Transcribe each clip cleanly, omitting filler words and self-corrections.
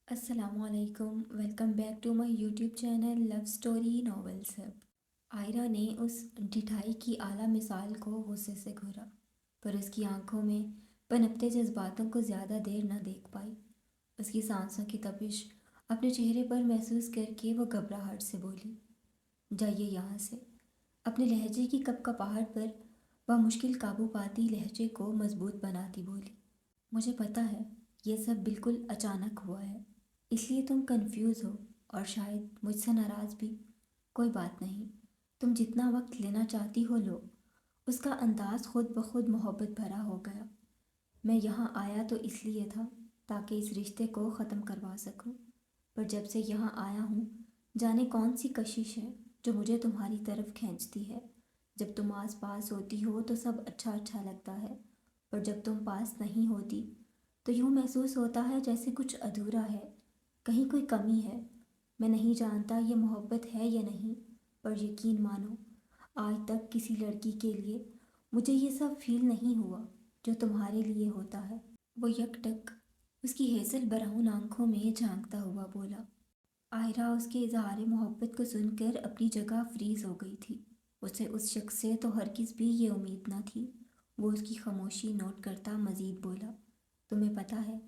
السلام علیکم، welcome back to my YouTube channel love story novels hub. Ayra نے اس ڈٹھائی کی اعلیٰ مثال کو غصے سے گھورا، پر اس کی آنکھوں میں پنپتے جذباتوں کو زیادہ دیر نہ دیکھ پائی۔ اس کی سانسوں کی تپش اپنے چہرے پر محسوس کر کے وہ گھبراہٹ سے بولی، جائیے یہاں سے۔ اپنے لہجے کی کپکپاہٹ پر وہ مشکل قابو پاتی لہجے کو مضبوط بناتی بولی، مجھے پتہ ہے یہ سب بالکل اچانک ہوا ہے، اس لیے تم کنفیوز ہو اور شاید مجھ سے ناراض بھی۔ کوئی بات نہیں، تم جتنا وقت لینا چاہتی ہو لو۔ اس کا انداز خود بخود محبت بھرا ہو گیا۔ میں یہاں آیا تو اس لیے تھا تاکہ اس رشتے کو ختم کروا سکوں، پر جب سے یہاں آیا ہوں جانے کون سی کشش ہے جو مجھے تمہاری طرف کھینچتی ہے۔ جب تم آس پاس ہوتی ہو تو سب اچھا اچھا لگتا ہے، پر جب تم پاس نہیں ہوتی تو یوں محسوس ہوتا ہے جیسے کچھ ادھورا ہے، کہیں کوئی کمی ہے۔ میں نہیں جانتا یہ محبت ہے یا نہیں، پر یقین مانو آج تک کسی لڑکی کے لیے مجھے یہ سب فیل نہیں ہوا جو تمہارے لیے ہوتا ہے۔ وہ یک ٹک اس کی ہیزل براؤن آنکھوں میں جھانکتا ہوا بولا۔ آئرہ اس کے اظہار محبت کو سن کر اپنی جگہ فریز ہو گئی تھی۔ اسے اس شخص سے تو ہرگز بھی یہ امید نہ تھی۔ وہ اس کی خاموشی نوٹ کرتا مزید بولا، تمہیں پتہ ہے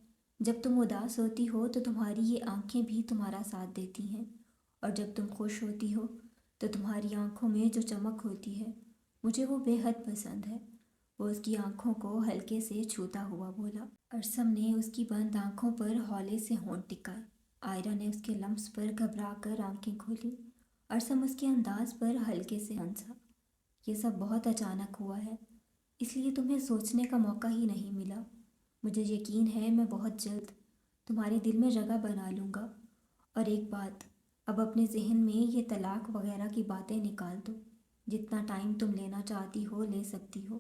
جب تم اداس ہوتی ہو تو تمہاری یہ آنکھیں بھی تمہارا ساتھ دیتی ہیں، اور جب تم خوش ہوتی ہو تو تمہاری آنکھوں میں جو چمک ہوتی ہے مجھے وہ بے حد پسند ہے۔ وہ اس کی آنکھوں کو ہلکے سے چھوتا ہوا بولا۔ ارسم نے اس کی بند آنکھوں پر ہولے سے ہونٹ ٹکائے۔ آئرہ نے اس کے لمس پر گھبرا کر آنکھیں کھولی۔ ارسم اس کے انداز پر ہلکے سے ہنسا۔ یہ سب بہت اچانک ہوا ہے، اس لیے تمہیں سوچنے کا موقع ہی نہیں ملا۔ مجھے یقین ہے میں بہت جلد تمہارے دل میں جگہ بنا لوں گا۔ اور ایک بات، اب اپنے ذہن میں یہ طلاق وغیرہ کی باتیں نکال دو۔ جتنا ٹائم تم لینا چاہتی ہو لے سکتی ہو،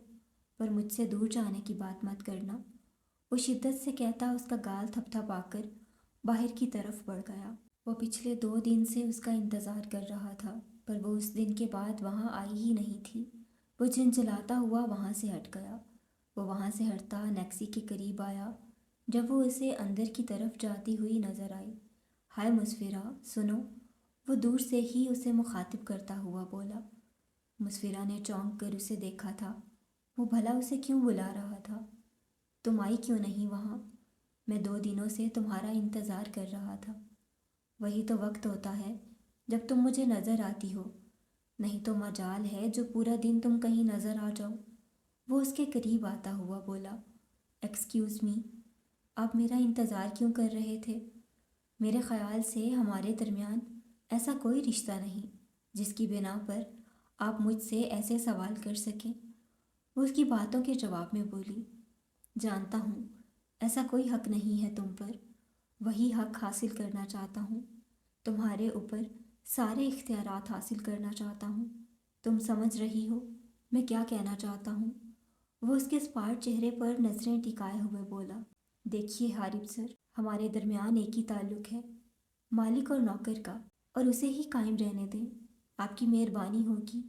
پر مجھ سے دور جانے کی بات مت کرنا۔ وہ شدت سے کہتا اس کا گال تھپ تھپا کر باہر کی طرف بڑھ گیا۔ وہ پچھلے 2 دن سے اس کا انتظار کر رہا تھا، پر وہ اس دن کے بعد وہاں آئی ہی نہیں تھی۔ وہ جھنجھلاتا ہوا وہاں سے ہٹ گیا۔ وہ وہاں سے ہٹتا نیکسی کے قریب آیا جب وہ اسے اندر کی طرف جاتی ہوئی نظر آئی۔ ہائے مسفرہ، سنو، وہ دور سے ہی اسے مخاطب کرتا ہوا بولا۔ مسفرہ نے چونک کر اسے دیکھا تھا۔ وہ بھلا اسے کیوں بلا رہا تھا؟ تم آئی کیوں نہیں وہاں؟ میں 2 دنوں سے تمہارا انتظار کر رہا تھا۔ وہی تو وقت ہوتا ہے جب تم مجھے نظر آتی ہو، نہیں تو مجال ہے جو پورا دن تم کہیں نظر آ جاؤ۔ وہ اس کے قریب آتا ہوا بولا، ایکسکیوز می، آپ میرا انتظار کیوں کر رہے تھے؟ میرے خیال سے ہمارے درمیان ایسا کوئی رشتہ نہیں جس کی بنا پر آپ مجھ سے ایسے سوال کر سکیں۔ وہ اس کی باتوں کے جواب میں بولی، جانتا ہوں ایسا کوئی حق نہیں ہے تم پر، وہی حق حاصل کرنا چاہتا ہوں۔ تمہارے اوپر سارے اختیارات حاصل کرنا چاہتا ہوں۔ تم سمجھ رہی ہو میں کیا کہنا چاہتا ہوں؟ وہ اس کے اسپاٹ چہرے پر نظریں ٹکائے ہوئے بولا، دیکھیے حارب سر، ہمارے درمیان ایک ہی تعلق ہے، مالک اور نوکر کا، اور اسے ہی قائم رہنے دیں۔ آپ کی مہربانی ہوگی۔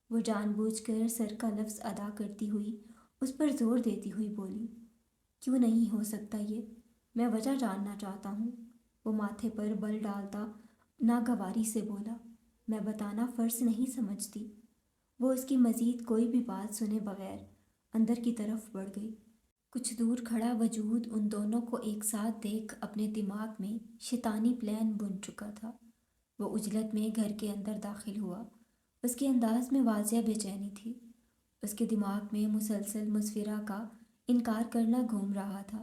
وہ جان بوجھ کر سر کا لفظ ادا کرتی ہوئی اس پر زور دیتی ہوئی بولی، کیوں نہیں ہو سکتا یہ؟ میں وجہ جاننا چاہتا ہوں۔ وہ ماتھے پر بل ڈالتا ناگواری سے بولا، میں بتانا فرض نہیں سمجھتی۔ وہ اس کی مزید کوئی بھی بات سنے بغیر اندر کی طرف بڑھ گئی۔ کچھ دور کھڑا وجود ان دونوں کو ایک ساتھ دیکھ اپنے دماغ میں شیطانی پلان بن چکا تھا۔ وہ عجلت میں گھر کے اندر داخل ہوا۔ اس کے انداز میں واضح بے چینی تھی۔ اس کے دماغ میں مسلسل مسفرہ کا انکار کرنا گھوم رہا تھا۔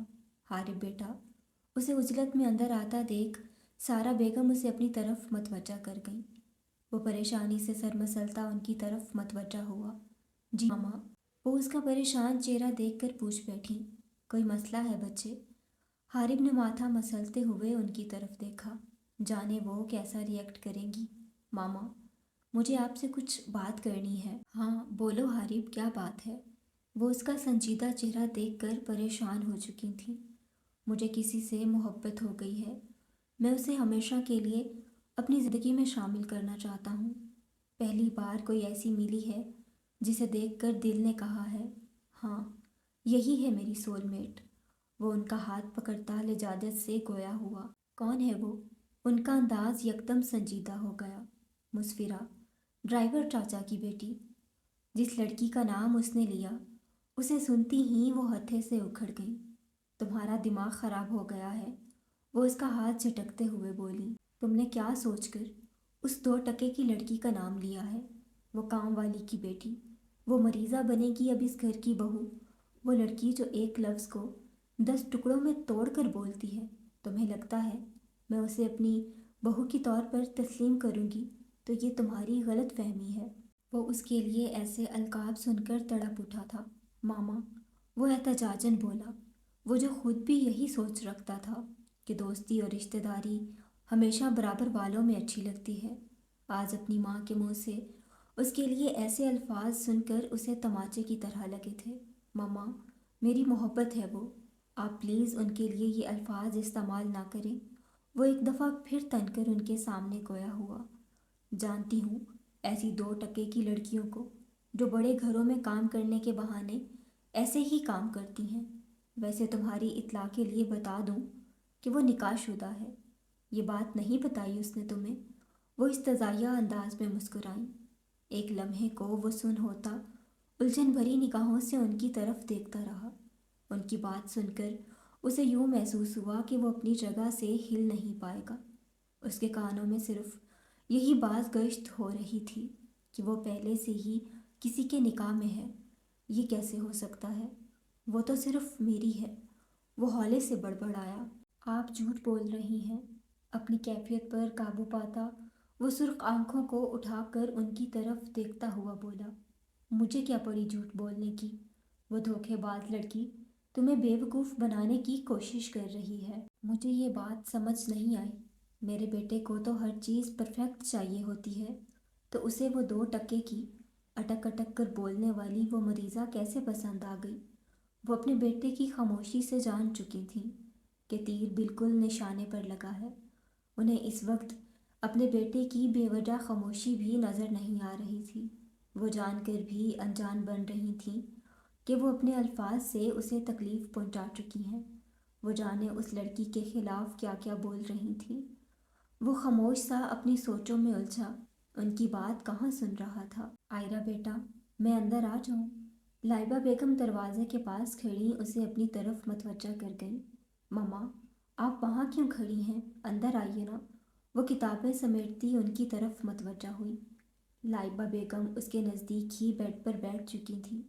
حارب بیٹا، اسے عجلت میں اندر آتا دیکھ سارا بیگم اسے اپنی طرف متوجہ کر گئیں۔ وہ پریشانی سے سر مسلتا ان کی طرف متوجہ ہوا۔ جی ماما، وہ اس کا پریشان چہرہ دیکھ کر پوچھ بیٹھیں، کوئی مسئلہ ہے بچے؟ حارب نے ماتھا مسلتے ہوئے ان کی طرف دیکھا، جانے وہ کیسا ری ایکٹ کریں گی۔ ماما، مجھے آپ سے کچھ بات کرنی ہے۔ ہاں بولو حارب، کیا بات ہے؟ وہ اس کا سنجیدہ چہرہ دیکھ کر پریشان ہو چکی تھیں۔ مجھے کسی سے محبت ہو گئی ہے، میں اسے ہمیشہ کے لیے اپنی زندگی میں شامل کرنا چاہتا ہوں۔ پہلی بار کوئی ایسی ملی ہے جسے دیکھ کر دل نے کہا ہے، ہاں یہی ہے میری سول میٹ۔ وہ ان کا ہاتھ پکڑتا لجاجت سے گویا ہوا، कौन है वो? उनका अंदाज यकदम संजीदा हो गया। मुस्फिरा, ड्राइवर चाचा की बेटी। जिस लड़की का नाम उसने लिया, उसे सुनती ही वो हत्थे से उखड़ गई। तुम्हारा दिमाग खराब हो गया है, वो उसका हाथ झटकते हुए बोली। तुमने क्या सोचकर उस 2 टके की लड़की का नाम लिया है? वो काम वाली की बेटी, वो मरीज़ा बनेगी अब इस घर की बहू। वो लड़की जो एक लफ्ज़ को 10 टुकड़ों में तोड़ कर बोलती है। तुम्हें लगता है मैं उसे अपनी बहू की तौर पर तस्लीम करूँगी? तो ये तुम्हारी गलत फहमी है। वो उसके लिए ऐसे अलकाब सुनकर तड़प उठा था। मामा, वो एहतजाजन बोला, वो जो खुद भी यही सोच रखता था कि दोस्ती और रिश्तेदारी हमेशा बराबर वालों में अच्छी लगती है, आज अपनी माँ के मुंह से उसके लिए ऐसे अल्फाज सुनकर उसे तमाचे की तरह लगे थे। मामा, मेरी मोहब्बत है वो, आप प्लीज़ उनके लिए ये अल्फाज इस्तेमाल ना करें। वो एक दफ़ा फिर तनकर उनके सामने गोया हुआ। जानती हूँ ऐसी 2 टके की लड़कियों को, जो बड़े घरों में काम करने के बहाने ऐसे ही काम करती हैं। वैसे तुम्हारी इत्तला के लिए बता दूँ कि वो निकाहशुदा है। ये बात नहीं बताई उसने तुम्हें? वो इस्तज़ाइया अंदाज में मुस्कुराई। एक लम्हे को वो सुन होता उलझन भरी निगाहों से उनकी तरफ देखता रहा। उनकी बात सुनकर उसे यूं महसूस हुआ कि वो अपनी जगह से हिल नहीं पाएगा। उसके कानों में सिर्फ यही बात गश्त हो रही थी कि वो पहले से ही किसी के निकाह में है। ये कैसे हो सकता है? वो तो सिर्फ मेरी है। वो हौले से बड़बड़ाया। आप झूठ बोल रही हैं। अपनी कैफियत पर काबू पाता वो सुर्ख आंखों को उठाकर उनकी तरफ देखता हुआ बोला, मुझे क्या पड़ी झूठ बोलने की? वो धोखेबाज लड़की तुम्हें बेवकूफ़ बनाने की कोशिश कर रही है। मुझे ये बात समझ नहीं आई। मेरे बेटे को तो हर चीज़ परफेक्ट चाहिए होती है, तो उसे वो 2 टके की अटक अटक कर बोलने वाली वो मरीज़ा कैसे पसंद आ गई? वो अपने बेटे की खामोशी से जान चुकी थी कि तीर बिल्कुल निशाने पर लगा है। उन्हें इस वक्त अपने बेटे की बेवजह खामोशी भी नज़र नहीं आ रही थी। वो जानकर भी अनजान बन रही थी कि वो अपने अल्फाज से उसे तकलीफ़ पहुंचा चुकी हैं। वो जाने उस लड़की के खिलाफ क्या क्या बोल रही थी। वो खामोश सा अपनी सोचों में उलझा, उनकी बात कहाँ सुन रहा था। आयरा बेटा, मैं अंदर आ जाऊँ? लाइबा बेगम दरवाजे के पास खड़ी उसे अपनी तरफ मतवज्जा कर गई। मम्मा, आप वहाँ क्यों खड़ी हैं? अंदर आइए ना। वो किताबें समेटती उनकी तरफ मतवज्जा हुई। लाइबा बेगम उसके नज़दीक ही बेड पर बैठ चुकी थी।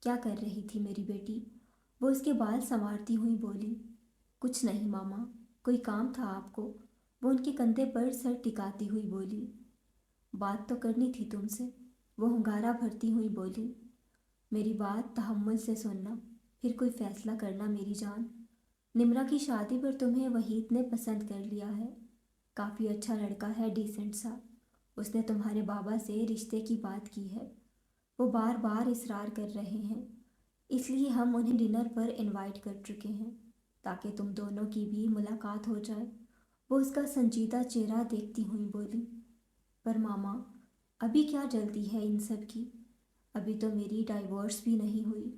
क्या कर रही थी मेरी बेटी? वो उसके बाल संवारती हुई बोली। कुछ नहीं मामा, कोई काम था आपको? वो उनके कंधे पर सर टिकाती हुई बोली। बात तो करनी थी तुमसे, वो hunगारा भरती हुई बोली। मेरी बात तहम्मुल से सुनना, फिर कोई फैसला करना मेरी जान। निम्रा की शादी पर तुम्हें वहीद ने पसंद कर लिया है। काफ़ी अच्छा लड़का है, डिसेंट सा। उसने तुम्हारे बाबा से रिश्ते की बात की है। वो बार बार इसरार कर रहे हैं, इसलिए हम उन्हें डिनर पर इनवाइट कर चुके हैं, ताकि तुम दोनों की भी मुलाकात हो जाए। वो उसका संजीदा चेहरा देखती हुई बोली। पर मामा, अभी क्या जल्दी है इन सब की? अभी तो मेरी डाइवोर्स भी नहीं हुई।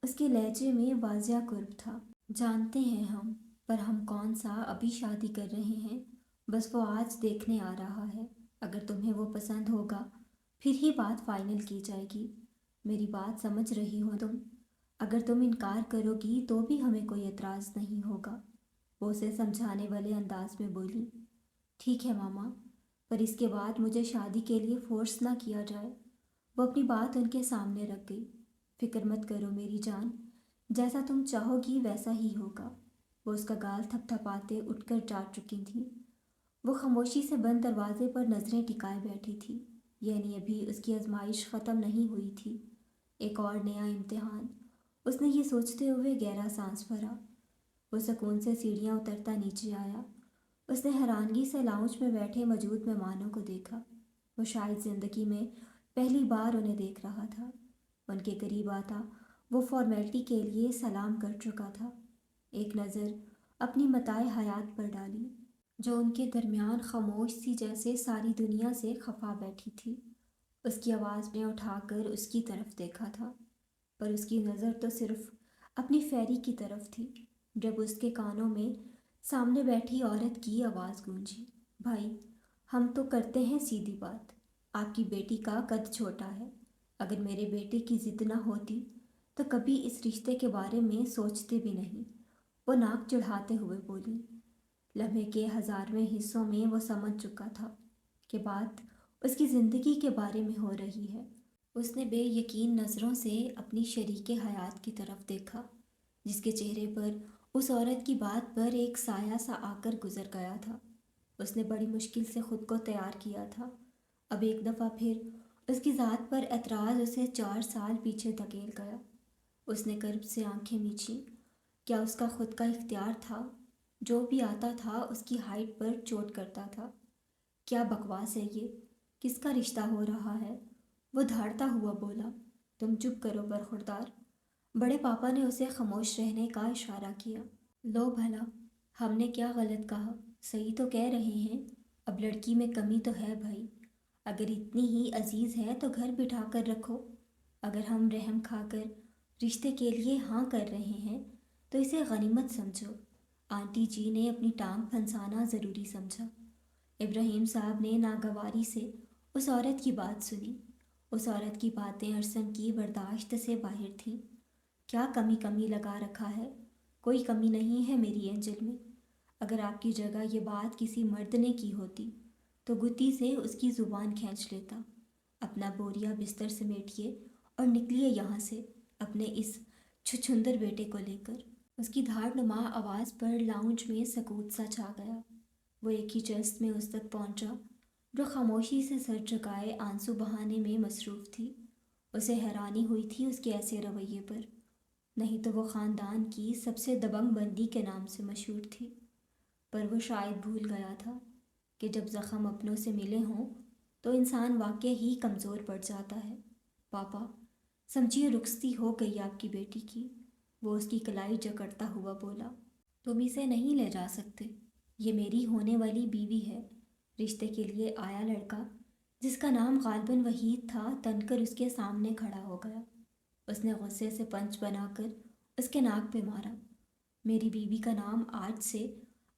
उसके लहजे में वाजिया कुर्ब था। जानते हैं हम, पर हम कौन सा अभी शादी कर रहे हैं? बस वो आज देखने आ रहा है। अगर तुम्हें वो पसंद होगा, फिर ही बात फाइनल की जाएगी। मेरी बात समझ रही हो तुम? अगर तुम इनकार करोगी तो भी हमें कोई एतराज़ नहीं होगा। वो उसे समझाने वाले अंदाज में बोली। ठीक है मामा, पर इसके बाद मुझे शादी के लिए फोर्स ना किया जाए। वो अपनी बात उनके सामने रख गई। फिक्र मत करो मेरी जान, जैसा तुम चाहोगी वैसा ही होगा। वो उसका गाल थपथपाते उठकर जा चुकी थी। वो खामोशी से बंद दरवाजे पर नज़रें टिकाए बैठी थी, यानी अभी उसकी आजमाइश ख़त्म नहीं हुई थी। एक और नया इम्तिहान। उसने ये सोचते हुए गहरा सांस भरा। वो सुकून से सीढ़ियाँ उतरता नीचे आया। उसने हैरानगी से लाउंज में बैठे मौजूद मेहमानों को देखा। वो शायद ज़िंदगी में पहली बार उन्हें देख रहा था। उनके करीब आता वो फॉर्मेलिटी के लिए सलाम कर चुका था। एक नज़र अपनी मताए हयात पर डाली, जो उनके दरमियान खामोश सी जैसे सारी दुनिया से खफा बैठी थी। उसकी आवाज़ ने उठाकर उसकी तरफ देखा था, पर उसकी नज़र तो सिर्फ अपनी फैरी की तरफ थी। जब उसके कानों में सामने बैठी औरत की आवाज़ गूंजी। भाई, हम तो करते हैं सीधी बात। आपकी बेटी का कद छोटा है। अगर मेरे बेटे की जिद ना होती तो कभी इस रिश्ते के बारे में सोचते भी नहीं। वो नाक चढ़ाते हुए बोली। लम्हे के हज़ारवें हिस्सों में वो समझ चुका था कि बात उसकी ज़िंदगी के बारे में हो रही है। उसने बेयकीन नज़रों से अपनी शरीके हयात की तरफ देखा, जिसके चेहरे पर उस औरत की बात पर एक साया सा आकर गुजर गया था। उसने बड़ी मुश्किल से खुद को तैयार किया था। अब एक दफ़ा फिर उसकी ज़ात पर एतराज़ उसे 4 साल पीछे धकेल गया। उसने कर्ब से आंखें मींची। क्या उसका खुद का इख्तियार था? जो भी आता था उसकी हाइट पर चोट करता था। क्या बकवास है ये? किसका रिश्ता हो रहा है? वो धाड़ता हुआ बोला। तुम चुप करो बरखुरदार। बड़े पापा ने उसे खामोश रहने का इशारा किया। लो भला, हमने क्या गलत कहा? सही तो कह रहे हैं। अब लड़की में कमी तो है भाई। अगर इतनी ही अजीज़ है तो घर बिठा कर रखो। अगर हम रहम खाकर रिश्ते के लिए हाँ कर रहे हैं तो इसे गनीमत समझो। आंटी जी ने अपनी टांग फंसाना ज़रूरी समझा। इब्राहिम साहब ने नागवारी से उस औरत की बात सुनी। उस औरत की बातें अरसम की बर्दाश्त से बाहर थीं। क्या कमी कमी लगा रखा है? कोई कमी नहीं है मेरी एंजल में। अगर आपकी जगह ये बात किसी मर्द ने की होती तो गुत्ती से उसकी ज़ुबान खींच लेता। अपना बोरिया बिस्तर समेटिए और निकलिए यहाँ से अपने इस छुछुंदर बेटे को लेकर। उसकी धारनुमा आवाज़ पर लाउंज में सकूत सा छा गया। वो एक ही जस्त में उस तक पहुंचा जो खामोशी से सर झुकाए आंसू बहाने में मसरूफ़ थी। उसे हैरानी हुई थी उसके ऐसे रवैये पर। नहीं तो वो ख़ानदान की सबसे दबंग बंदी के नाम से मशहूर थी। पर वो शायद भूल गया था कि जब ज़ख़म अपनों से मिले हों तो इंसान वाकई ही कमज़ोर पड़ जाता है। पापा, समझिए रुखसती हो गई आपकी बेटी की। वो उसकी कलाई जकड़ता हुआ बोला। तुम इसे नहीं ले जा सकते। ये मेरी होने वाली बीवी है। रिश्ते के लिए आया लड़का, जिसका नाम गालिबन वहीद था, तनकर उसके सामने खड़ा हो गया। उसने गुस्से से पंच बनाकर उसके नाक पे मारा। मेरी बीवी का नाम आज से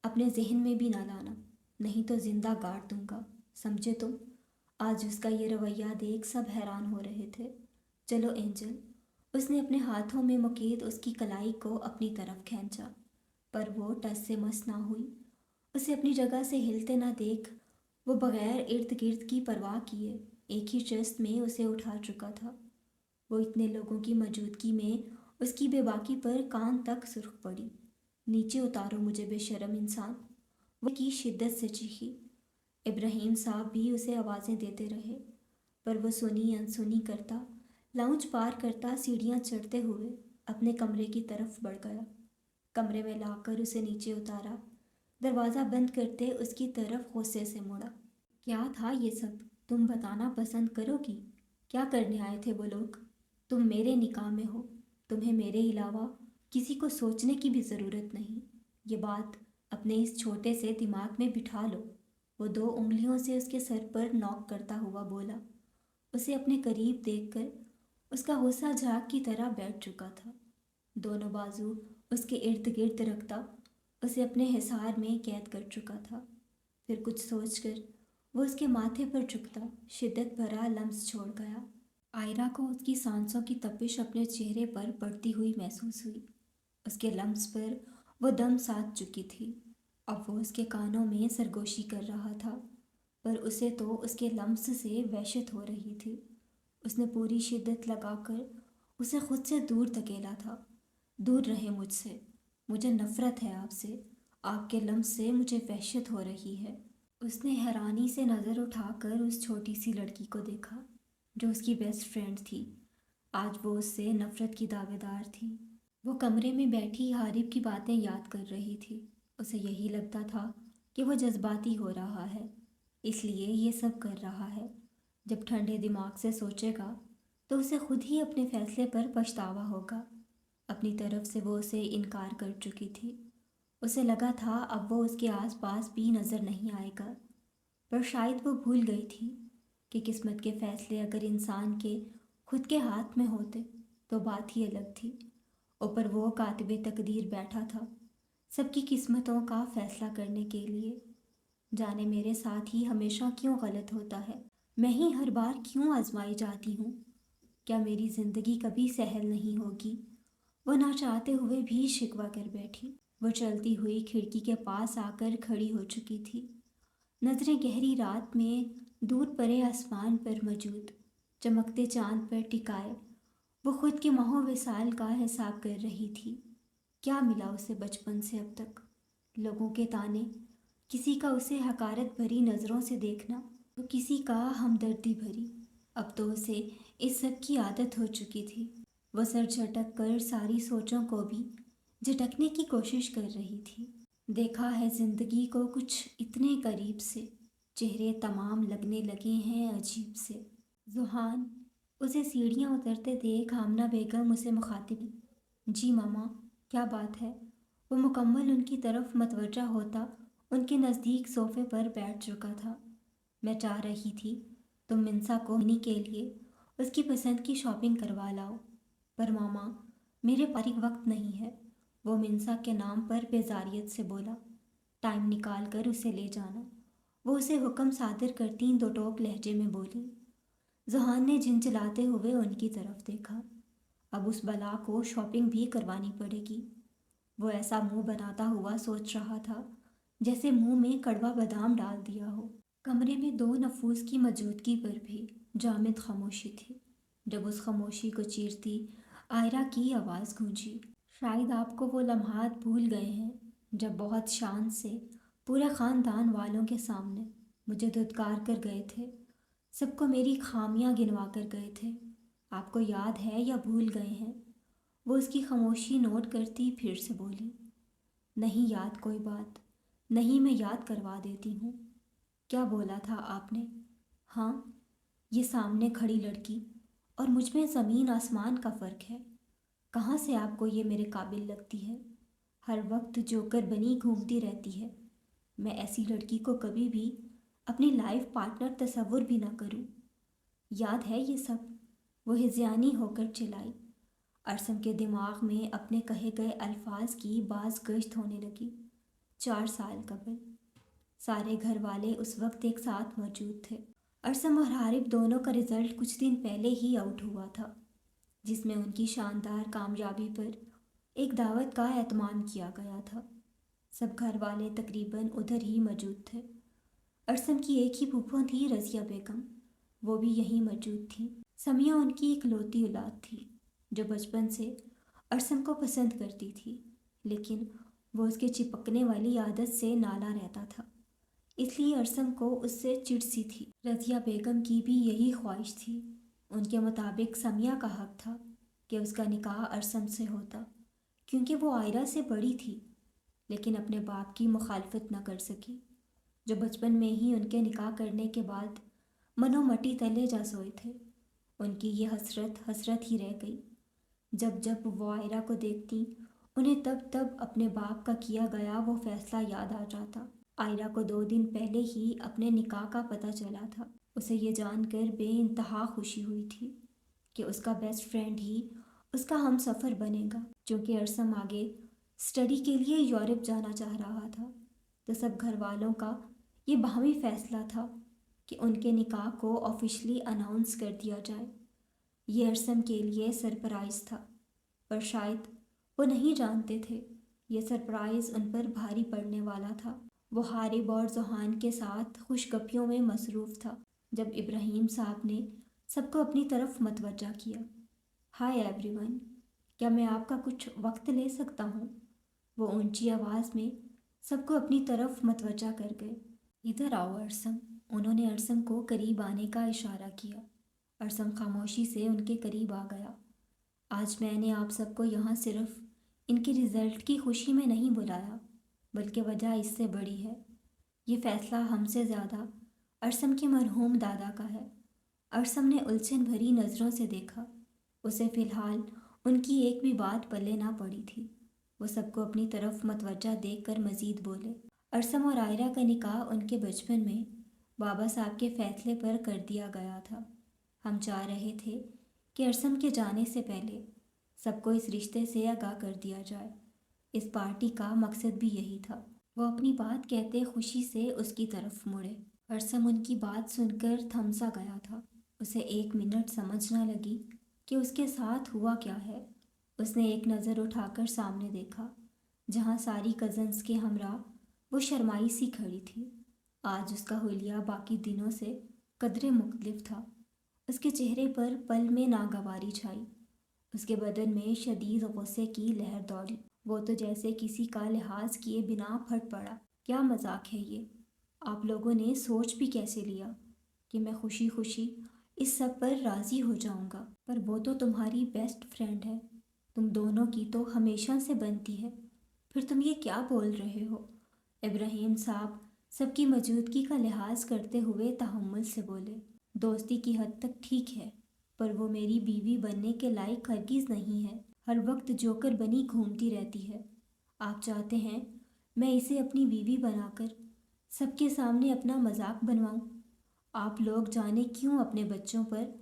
अपने जहन में भी ना लाना, नहीं तो जिंदा गाड़ दूंगा, समझे तुम? आज उसका ये रवैया देख सब हैरान हो रहे थे। चलो एंजल। उसने अपने हाथों में मुकेद उसकी कलाई को अपनी तरफ खींचा, पर वो टस से मस ना हुई। उसे अपनी जगह से हिलते ना देख वो बगैर इर्द गिर्द की परवाह किए एक ही जस्त में उसे उठा चुका था। वो इतने लोगों की मौजूदगी में उसकी बेबाकी पर कान तक सुर्ख पड़ी। नीचे उतारो मुझे बेशरम इंसान, वो की शिद्दत से चीखी। इब्राहिम साहब भी उसे आवाज़ें देते रहे, पर वो सुनी अनसुनी करता लाउंज पार करता सीढ़ियाँ चढ़ते हुए अपने कमरे की तरफ बढ़ गया। कमरे में लाकर उसे नीचे उतारा। दरवाज़ा बंद करते उसकी तरफ गुस्से से मुड़ा। क्या था ये सब? तुम बताना पसंद करोगी? क्या करने आए थे वो लोग? तुम मेरे निकाह में हो। तुम्हें मेरे अलावा किसी को सोचने की भी ज़रूरत नहीं। ये बात अपने इस छोटे से दिमाग में बिठा लो। वो 2 उंगलियों से उसके सर पर नॉक करता हुआ बोला। उसे अपने करीब देखकर उसका गुस्सा झाग की तरह बैठ चुका था। दोनों बाजू उसके इर्द गिर्द रखता उसे अपने हिसार में कैद कर चुका था। फिर कुछ सोचकर वो उसके माथे पर झुकता शिद्दत भरा लम्स छोड़ गया। आयरा को उसकी सांसों की तपिश अपने चेहरे पर पड़ती हुई महसूस हुई। उसके लम्स पर वो दम साध चुकी थी। अब वो उसके कानों में सरगोशी कर रहा था, पर उसे तो उसके लम्स से वहशत हो रही थी। उसने पूरी शिद्दत लगाकर उसे खुद से दूर धकेला था। दूर रहे मुझसे। मुझे नफ़रत है आपसे। आपके लम्स से मुझे वहशत हो रही है। उसने हैरानी से नज़र उठाकर उस छोटी सी लड़की को देखा जो उसकी बेस्ट फ्रेंड थी। आज वो उससे नफ़रत की दावेदार थी। वो कमरे में बैठी हारिब की बातें याद कर रही थी। उसे यही लगता था कि वो जज्बाती हो रहा है, इसलिए ये सब कर रहा है। जब ठंडे दिमाग से सोचेगा तो उसे खुद ही अपने फैसले पर पछतावा होगा। अपनी तरफ से वो उसे इनकार कर चुकी थी। उसे लगा था अब वो उसके आसपास भी नज़र नहीं आएगा, पर शायद वो भूल गई थी कि किस्मत के फैसले अगर इंसान के खुद के हाथ में होते तो बात ही अलग थी। ऊपर वो कातिबे तकदीर बैठा था سب کی قسمتوں کا فیصلہ کرنے کے لیے۔ جانے میرے ساتھ ہی ہمیشہ کیوں غلط ہوتا ہے، میں ہی ہر بار کیوں آزمائی جاتی ہوں؟ کیا میری زندگی کبھی سہل نہیں ہوگی؟ وہ نہ چاہتے ہوئے بھی شکوہ کر بیٹھی۔ وہ چلتی ہوئی کھڑکی کے پاس آ کر کھڑی ہو چکی تھی، نظریں گہری رات میں دور پرے آسمان پر موجود چمکتے چاند پر ٹکائے وہ خود کے ماہ و وصال کا حساب کر رہی تھی۔ کیا ملا اسے بچپن سے اب تک؟ لوگوں کے طعنے، کسی کا اسے حقارت بھری نظروں سے دیکھنا، تو کسی کا ہمدردی بھری۔ اب تو اسے اس سب کی عادت ہو چکی تھی۔ وہ سر جھٹک کر ساری سوچوں کو بھی جھٹکنے کی کوشش کر رہی تھی۔ دیکھا ہے زندگی کو کچھ اتنے قریب سے، چہرے تمام لگنے لگے ہیں عجیب سے۔ ذوحان اسے سیڑھیاں اترتے دیکھ آمنہ بیگم اسے مخاطب ہوئی۔ جی ماما، کیا بات ہے؟ وہ مکمل ان کی طرف متوجہ ہوتا ان کے نزدیک صوفے پر بیٹھ چکا تھا۔ میں چاہ رہی تھی تم منسا کو منی کے لیے اس کی پسند کی شاپنگ کروا لاؤ، پر ماما میرے فارغ وقت نہیں ہے، وہ منسا کے نام پر بیزاریت سے بولا۔ ٹائم نکال کر اسے لے جانا، وہ اسے حکم صادر کرتی دو ٹوک لہجے میں بولی۔ ذوحان نے جھنجھلاتے ہوئے ان کی طرف دیکھا۔ اب اس بلا کو شاپنگ بھی کروانی پڑے گی۔ وہ ایسا منہ بناتا ہوا سوچ رہا تھا جیسے منہ میں کڑوا بادام ڈال دیا ہو۔ کمرے میں دو نفوس کی موجودگی پر بھی جامد خاموشی تھی۔ جب اس خاموشی کو چیرتی آئرہ کی آواز گونجی۔ شاید آپ کو وہ لمحات بھول گئے ہیں جب بہت شان سے پورے خاندان والوں کے سامنے مجھے دھتکار کر گئے تھے، سب کو میری خامیاں گنوا کر گئے تھے۔ آپ کو یاد ہے یا بھول گئے ہیں؟ وہ اس کی خاموشی نوٹ کرتی پھر سے بولی۔ نہیں یاد کوئی بات، نہیں میں یاد کروا دیتی ہوں۔ کیا بولا تھا آپ نے؟ ہاں، یہ سامنے کھڑی لڑکی اور مجھ میں زمین آسمان کا فرق ہے۔ کہاں سے آپ کو یہ میرے قابل لگتی ہے؟ ہر وقت جوکر بنی گھومتی رہتی ہے۔ میں ایسی لڑکی کو کبھی بھی اپنی لائف پارٹنر تصور بھی نہ کروں۔ یاد ہے یہ سب؟ وہ ہذیانی ہو کر چلائی۔ ارسم کے دماغ میں اپنے کہے گئے الفاظ کی باز گشت ہونے لگی۔ 4 سال قبل سارے گھر والے اس وقت ایک ساتھ موجود تھے۔ ارسم اور حارب دونوں کا رزلٹ کچھ دن پہلے ہی آؤٹ ہوا تھا، جس میں ان کی شاندار کامیابی پر ایک دعوت کا اہتمام کیا گیا تھا۔ سب گھر والے تقریباً ادھر ہی موجود تھے۔ ارسم کی ایک ہی پھوپھو تھی رضیہ بیگم، وہ بھی یہیں موجود تھیں۔ سمیہ ان کی اکلوتی اولاد تھی جو بچپن سے ارسم کو پسند کرتی تھی، لیکن وہ اس کے چپکنے والی عادت سے نالاں رہتا تھا، اس لیے ارسم کو اس سے چڑ سی تھی۔ رضیہ بیگم کی بھی یہی خواہش تھی۔ ان کے مطابق سمیہ کا حق تھا کہ اس کا نکاح ارسم سے ہوتا، کیونکہ وہ آئرہ سے بڑی تھی، لیکن اپنے باپ کی مخالفت نہ کر سکی، جو بچپن میں ہی ان کے نکاح کرنے کے بعد منو مٹی تلے جا سوئے تھے۔ ان کی یہ حسرت حسرت ہی رہ گئی۔ جب جب وہ آئرہ کو دیکھتی انہیں تب تب اپنے باپ کا کیا گیا وہ فیصلہ یاد آ جاتا۔ آئرہ کو 2 دن پہلے ہی اپنے نکاح کا پتہ چلا تھا۔ اسے یہ جان کر بے انتہا خوشی ہوئی تھی کہ اس کا بیسٹ فرینڈ ہی اس کا ہم سفر بنے گا۔ چونکہ ارسم آگے اسٹڈی کے لیے یورپ جانا چاہ رہا تھا، تو سب گھر والوں کا یہ باہمی فیصلہ تھا کہ ان کے نکاح کو آفیشلی اناؤنس کر دیا جائے۔ یہ ارسم کے لیے سرپرائز تھا، پر شاید وہ نہیں جانتے تھے یہ سرپرائز ان پر بھاری پڑنے والا تھا۔ وہ حارب اور ذوحان کے ساتھ خوش گپیوں میں مصروف تھا جب ابراہیم صاحب نے سب کو اپنی طرف متوجہ کیا۔ ہائے ایوری ون، کیا میں آپ کا کچھ وقت لے سکتا ہوں؟ وہ اونچی آواز میں سب کو اپنی طرف متوجہ کر گئے۔ ادھر آؤ ارسم، انہوں نے ارسم کو قریب آنے کا اشارہ کیا۔ ارسم خاموشی سے ان کے قریب آ گیا۔ آج میں نے آپ سب کو یہاں صرف ان کے رزلٹ کی خوشی میں نہیں بلایا، بلکہ وجہ اس سے بڑی ہے۔ یہ فیصلہ ہم سے زیادہ ارسم کے مرحوم دادا کا ہے۔ ارسم نے الجھن بھری نظروں سے دیکھا۔ اسے فی الحال ان کی ایک بھی بات پلے نہ پڑی تھی۔ وہ سب کو اپنی طرف متوجہ دیکھ کر مزید بولے۔ ارسم اور آئرہ کا نکاح ان کے بچپن میں بابا صاحب کے فیصلے پر کر دیا گیا تھا۔ ہم چاہ رہے تھے کہ ارسم کے جانے سے پہلے سب کو اس رشتے سے آگاہ کر دیا جائے۔ इस पार्टी का मकसद भी यही था। वो अपनी बात कहते खुशी से उसकी तरफ मुड़े। अरसम उनकी बात सुनकर थम सा गया था। उसे एक मिनट समझ न लगी कि उसके साथ हुआ क्या है। उसने एक नज़र उठाकर सामने देखा, जहाँ सारी कज़न्स के हमरा वो शर्माई सी खड़ी थी। आज उसका हुलिया बाकी दिनों से कदरे मुख्तलिफ था। उसके चेहरे पर पल में नागवारी छाई। उसके बदन में शदीद गुस्से की लहर दौड़ी। वो तो जैसे किसी का लिहाज किए बिना फट पड़ा। क्या मजाक है ये? आप लोगों ने सोच भी कैसे लिया कि मैं खुशी खुशी इस सब पर राज़ी हो जाऊंगा? पर वो तो तुम्हारी बेस्ट फ्रेंड है, तुम दोनों की तो हमेशा से बनती है। फिर तुम ये क्या बोल रहे हो? इब्राहिम साहब सबकी मौजूदगी का लिहाज करते हुए तहम्मुल से बोले। दोस्ती की हद तक ठीक है, पर वो मेरी बीवी बनने के लायक हरगिज़ नहीं है। हर वक्त जोकर बनी घूमती रहती है। आप चाहते हैं मैं इसे अपनी बीवी बनाकर सबके सामने अपना मजाक बनवाऊं? आप लोग जाने क्यों अपने बच्चों पर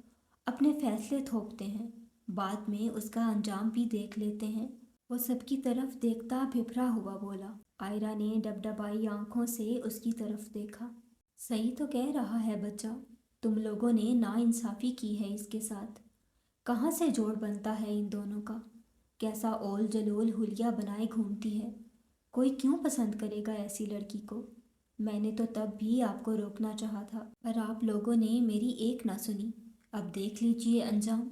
अपने फैसले थोपते हैं, बाद में उसका अंजाम भी देख लेते हैं। वो सबकी तरफ देखता भिफरा हुआ बोला। आयरा ने डबडबाई आंखों से उसकी तरफ देखा। सही तो कह रहा है बच्चा, तुम लोगों ने नाइंसाफ़ी की है इसके साथ। कहाँ से जोड़ बनता है इन दोनों का? कैसा ओल जलोल हुलिया बनाए घूमती है। कोई क्यों पसंद करेगा ऐसी लड़की को? मैंने तो तब भी आपको रोकना चाहा था, पर आप लोगों ने मेरी एक ना सुनी। अब देख लीजिए अंजाम।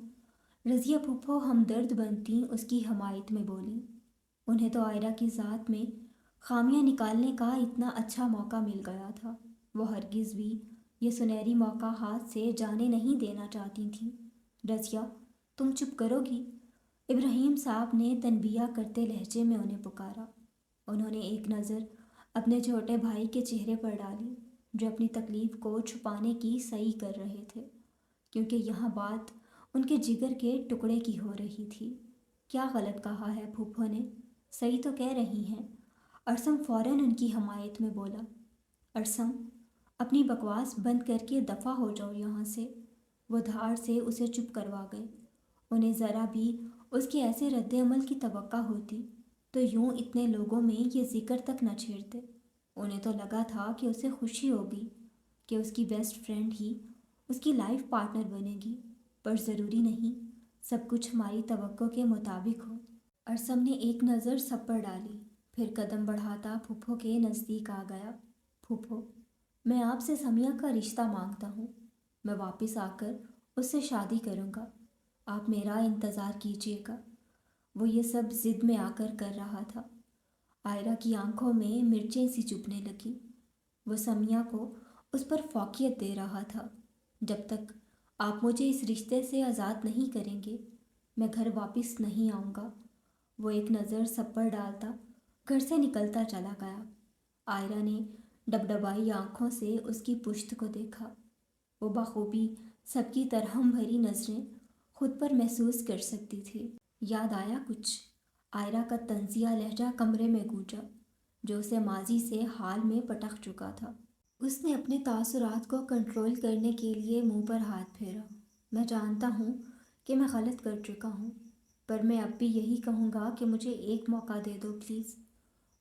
रज़िया फूफो हमदर्द बनती उसकी हमायत में बोली। उन्हें तो आयरा की ज़ात में खामियां निकालने का इतना अच्छा मौका मिल गया था। वो हरगिज़ भी ये सुनहरी मौका हाथ से जाने नहीं देना चाहती थीं। रज़िया, तुम चुप करोगी? इब्राहिम साहब ने तनबिया करते लहजे में उन्हें पुकारा। उन्होंने एक नज़र अपने छोटे भाई के चेहरे पर डाली, जो अपनी तकलीफ़ को छुपाने की सही कर रहे थे, क्योंकि यहाँ बात उनके जिगर के टुकड़े की हो रही थी। क्या गलत कहा है फूफो ने? सही तो कह रही हैं। अरसम फ़ौरन उनकी हमायत में बोला। अरसम, अपनी बकवास बंद करके दफ़ा हो जाओ यहाँ से। वो धार से उसे चुप करवा गए। उन्हें ज़रा भी उसके ऐसे रद्द-ए-अमल की तवक्का होती तो यूं इतने लोगों में ये जिक्र तक न छेड़ते। उन्हें तो लगा था कि उसे खुशी होगी कि उसकी बेस्ट फ्रेंड ही उसकी लाइफ पार्टनर बनेगी, पर ज़रूरी नहीं सब कुछ हमारी तवक्को के मुताबिक हो। अरसम ने एक नज़र सब पर डाली, फिर कदम बढ़ाता फूफो के नज़दीक आ गया। फूफो, मैं आपसे समिया का रिश्ता मांगता हूँ। मैं वापस आकर उससे शादी करूँगा। आप मेरा इंतज़ार कीजिएगा। वो ये सब ज़िद में आकर कर रहा था। आयरा की आंखों में मिर्चें सी चुभने लगी। वो समिया को उस पर फौकियत दे रहा था। जब तक आप मुझे इस रिश्ते से आज़ाद नहीं करेंगे, मैं घर वापस नहीं आऊँगा। वो एक नज़र सब पर डालता घर से निकलता चला गया। आयरा ने डबडबाई आंखों से उसकी पुश्त को देखा। वो बखूबी सबकी तरहम भरी नज़रें खुद पर महसूस कर सकती थी। याद आया कुछ? आयरा का तंजिया लहजा कमरे में गूंजा, जो उसे माजी से हाल में पटक चुका था। उसने अपने तासुरात को कंट्रोल करने के लिए मुंह पर हाथ फेरा। मैं जानता हूँ कि मैं गलत कर चुका हूँ, पर मैं अब भी यही कहूँगा कि मुझे एक मौका दे दो प्लीज़।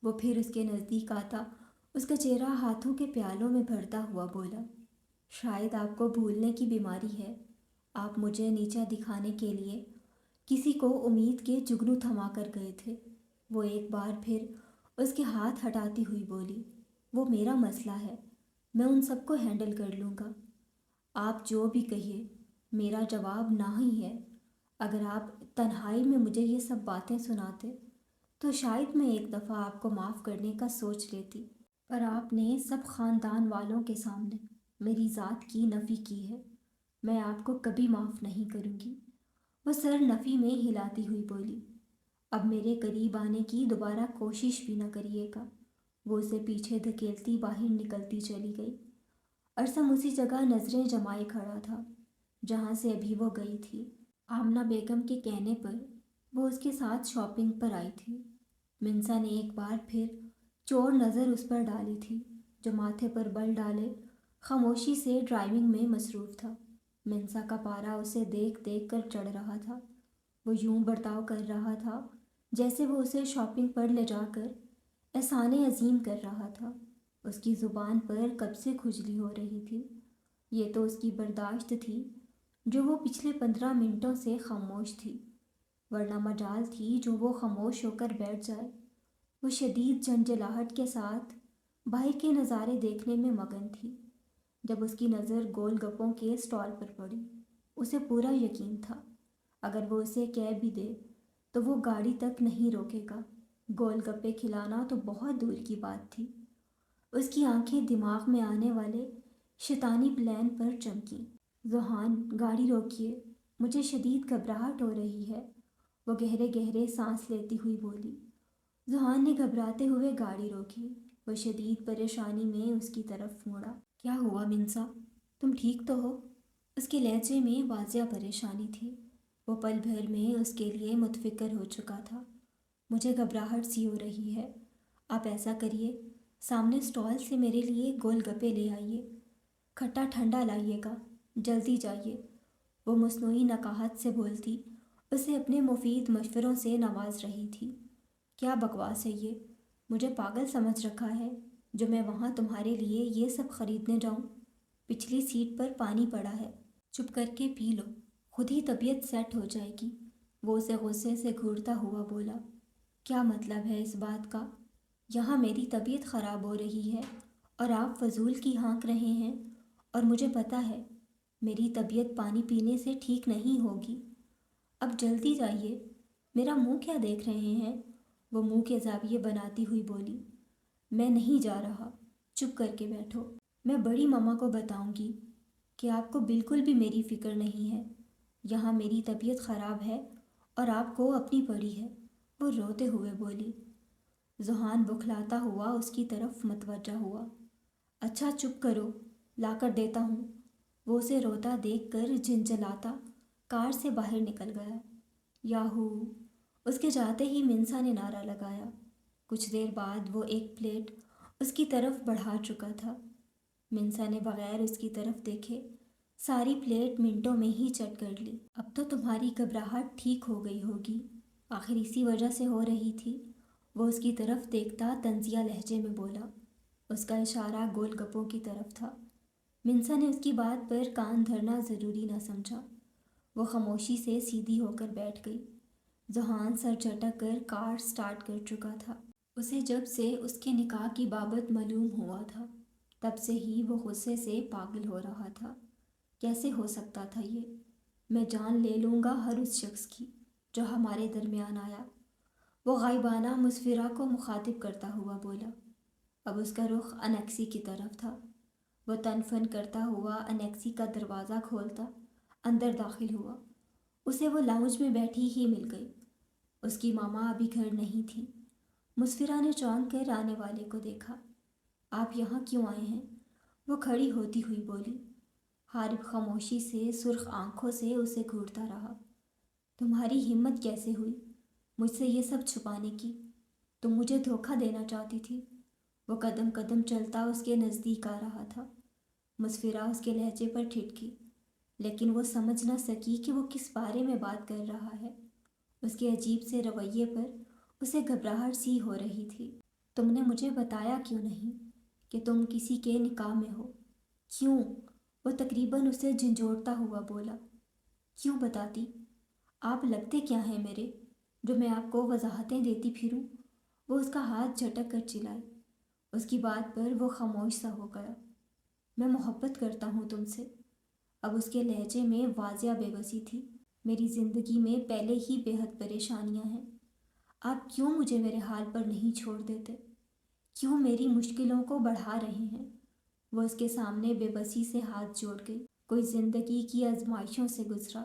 वो फिर उसके नज़दीक आता उसका चेहरा हाथों के प्यालों में भरता हुआ बोला। शायद आपको भूलने की बीमारी है। आप मुझे नीचा दिखाने के लिए किसी को उम्मीद के जुगनू थमा कर गए थे। वो एक बार फिर उसके हाथ हटाती हुई बोली। वो मेरा मसला है, मैं उन सबको हैंडल कर लूँगा। आप जो भी कहिए, मेरा जवाब ना ही है। अगर आप तन्हाई में मुझे ये सब बातें सुनाते तो शायद मैं एक दफ़ा आपको माफ़ करने का सोच लेती, पर आपने सब ख़ानदान वालों के सामने मेरी ज़ात की नफ़ी की है। मैं आपको कभी माफ़ नहीं करूँगी। वो सर नफ़ी में हिलाती हुई बोली। अब मेरे करीब आने की दोबारा कोशिश भी न करिएगा। वो उसे पीछे धकेलती बाहर निकलती चली गई। अरसम उसी जगह नज़रें जमाए खड़ा था जहाँ से अभी वो गई थी। आमना बेगम के कहने पर वो उसके साथ शॉपिंग पर आई थी। मिंसा ने एक बार फिर चोर नज़र उस पर डाली थी, जो माथे पर बल डाले खामोशी से ड्राइविंग में मसरूफ़ था। मिंसा का पारा उसे देख देख कर चढ़ रहा था। वो यूं बर्ताव कर रहा था جیسے وہ اسے شاپنگ پر لے جا کر احسان عظیم کر رہا تھا۔ اس کی زبان پر کب سے کھجلی ہو رہی تھی۔ یہ تو اس کی برداشت تھی جو وہ پچھلے 15 منٹوں سے خاموش تھی، ورنہ مجال تھی جو وہ خاموش ہو کر بیٹھ جائے۔ وہ شدید جھنجھلاہٹ کے ساتھ باہر کے نظارے دیکھنے میں مگن تھی۔ جب اس کی نظر گول گپوں کے اسٹال پر پڑی، اسے پورا یقین تھا اگر وہ اسے کہہ بھی دے تو وہ گاڑی تک نہیں روکے گا۔ گول گپے کھلانا تو بہت دور کی بات تھی۔ اس کی آنکھیں دماغ میں آنے والے شیطانی پلان پر چمکیں۔ ذوحان، گاڑی روکیے، مجھے شدید گھبراہٹ ہو رہی ہے، وہ گہرے گہرے سانس لیتی ہوئی بولی۔ ذوحان نے گھبراتے ہوئے گاڑی روکی۔ وہ شدید پریشانی میں اس کی طرف مڑا۔ کیا ہوا منسا، تم ٹھیک تو ہو؟ اس کے لہجے میں واضح پریشانی تھی۔ وہ پل بھر میں اس کے لیے متفکر ہو چکا تھا۔ مجھے گھبراہٹ سی ہو رہی ہے، آپ ایسا کریے، سامنے اسٹال سے میرے لیے گول گپے لے آئیے، کھٹا ٹھنڈا لائیے گا، جلدی جائیے۔ وہ مصنوعی نکاہت سے بولتی اسے اپنے مفید مشوروں سے نواز رہی تھی۔ کیا بکواس ہے یہ، مجھے پاگل سمجھ رکھا ہے جو میں وہاں تمہارے لیے یہ سب خریدنے جاؤں؟ پچھلی سیٹ پر پانی پڑا ہے، چپ کر کے پی لو، خود ہی طبیعت سیٹ ہو جائے گی۔ وہ اسے غصے سے گھورتا ہوا بولا۔ کیا مطلب ہے اس بات کا؟ یہاں میری طبیعت خراب ہو رہی ہے اور آپ فضول کی ہانک رہے ہیں، اور مجھے پتہ ہے میری طبیعت پانی پینے سے ٹھیک نہیں ہوگی۔ اب جلدی جائیے، میرا منہ کیا دیکھ رہے ہیں؟ وہ منہ کے زاویے بناتی ہوئی بولی۔ میں نہیں جا رہا، چپ کر کے بیٹھو، میں بڑی ماما کو بتاؤں گی کہ آپ کو بالکل بھی میری فکر نہیں ہے۔ یہاں میری طبیعت خراب ہے اور آپ کو اپنی پڑی ہے، وہ روتے ہوئے بولی۔ ذوحان بکھلاتا ہوا اس کی طرف متوجہ ہوا۔ اچھا چپ کرو، لا کر دیتا ہوں۔ وہ اسے روتا دیکھ کر جھنجھلاتا کار سے باہر نکل گیا۔ یاہو! اس کے جاتے ہی منسا نے نعرہ لگایا۔ کچھ دیر بعد وہ ایک پلیٹ اس کی طرف بڑھا چکا تھا۔ منسا نے بغیر اس کی طرف دیکھے ساری پلیٹ منٹوں میں ہی چٹ کر لی۔ اب تو تمہاری گھبراہٹ ٹھیک ہو گئی ہوگی، آخر اسی وجہ سے ہو رہی تھی، وہ اس کی طرف دیکھتا طنزیہ لہجے میں بولا۔ اس کا اشارہ گول گپوں کی طرف تھا۔ منسا نے اس کی بات پر کان دھرنا ضروری نہ سمجھا۔ وہ خاموشی سے سیدھی ہو کر بیٹھ گئی۔ ذوحان سر جھٹک کر کار سٹارٹ کر چکا تھا۔ اسے جب سے اس کے نکاح کی بابت معلوم ہوا تھا تب سے ہی وہ غصے سے پاگل ہو رہا تھا۔ کیسے ہو سکتا تھا یہ؟ میں جان لے لوں گا ہر اس شخص کی جو ہمارے درمیان آیا، وہ غائبانہ مسفرہ کو مخاطب کرتا ہوا بولا۔ اب اس کا رخ انیکسی کی طرف تھا۔ وہ تن فن کرتا ہوا انیکسی کا دروازہ کھولتا اندر داخل ہوا۔ اسے وہ لاؤنج میں بیٹھی ہی مل گئی۔ اس کی ماما ابھی گھر نہیں تھی۔ مسفرہ نے چونک کر آنے والے کو دیکھا۔ آپ یہاں کیوں آئے ہیں؟ وہ کھڑی ہوتی ہوئی بولی۔ حارب خاموشی سے سرخ آنکھوں سے اسے گھورتا رہا۔ تمہاری ہمت کیسے ہوئی مجھ سے یہ سب چھپانے کی؟ تم مجھے دھوکہ دینا چاہتی تھی۔ وہ قدم قدم چلتا اس کے نزدیک آ رہا تھا۔ مسفرہ اس کے لہجے پر ٹھٹکی، لیکن وہ سمجھ نہ سکی کہ وہ کس بارے میں بات کر رہا ہے۔ اس کے عجیب سے رویے پر اسے گھبراہٹ سی ہو رہی تھی۔ تم نے مجھے بتایا کیوں نہیں کہ تم کسی کے نکاح میں ہو؟ کیوں؟ وہ تقریباً اسے جھنجھوڑتا ہوا بولا۔ کیوں بتاتی؟ آپ لگتے کیا ہیں میرے جو میں آپ کو وضاحتیں دیتی پھروں؟ وہ اس کا ہاتھ جھٹک کر چلائی۔ اس کی بات پر وہ خاموش سا ہو گیا۔ میں محبت کرتا ہوں تم سے۔ اب اس کے لہجے میں واضح بے بسی تھی۔ میری زندگی میں پہلے ہی بے حد پریشانیاں ہیں، آپ کیوں مجھے میرے حال پر نہیں چھوڑ دیتے؟ کیوں میری مشکلوں کو بڑھا رہے ہیں؟ وہ اس کے سامنے بے بسی سے ہاتھ جوڑ گئی۔ کوئی زندگی کی آزمائشوں سے گزرا،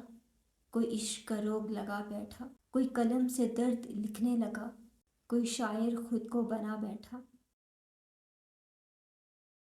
کوئی عشق کا روگ لگا بیٹھا، کوئی قلم سے درد لکھنے لگا، کوئی شاعر خود کو بنا بیٹھا۔